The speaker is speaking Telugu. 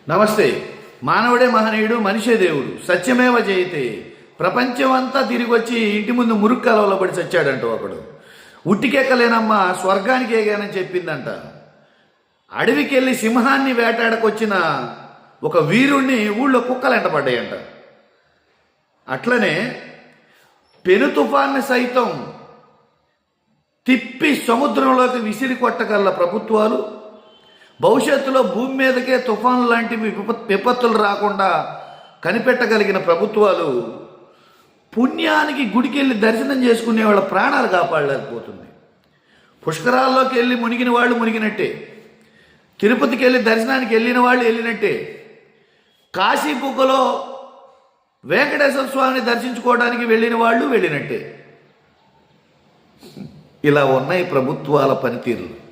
నమస్తే. మానవుడే మహనీయుడు, మనిషే దేవుడు. సత్యమేవ జయతే. ప్రపంచమంతా తిరిగి వచ్చి ఇంటి ముందు మురుగు కాలువలో పడి చచ్చాడంట ఒకడు. ఉట్టికెక్కలేనమ్మా స్వర్గానికి ఎగానని చెప్పిందంట. అడవికి వెళ్ళి సింహాన్ని వేటాడకొచ్చిన ఒక వీరుణ్ణి ఊళ్ళో కుక్కలు ఎంటపడ్డాయంట. అట్లనే పెను తుఫాన్ని సైతం తిప్పి సముద్రంలోకి విసిరి కొట్టగల ప్రభుత్వాలు, భవిష్యత్తులో భూమి మీదకే తుఫాను లాంటివి విపత్తులు రాకుండా కనిపెట్టగలిగిన ప్రభుత్వాలు పుణ్యానికి గుడికి వెళ్ళి దర్శనం చేసుకునే వాళ్ళ ప్రాణాలు కాపాడలేకపోతుంది. పుష్కరాల్లోకి వెళ్ళి మునిగిన వాళ్ళు మునిగినట్టే, తిరుపతికి వెళ్ళి దర్శనానికి వెళ్ళిన వాళ్ళు వెళ్ళినట్టే, కాశీబుగ్గలో వెంకటేశ్వర స్వామిని దర్శించుకోవడానికి వెళ్ళిన వాళ్ళు వెళ్ళినట్టే. ఇలా ఉన్నాయి ప్రభుత్వాల పనితీరులు.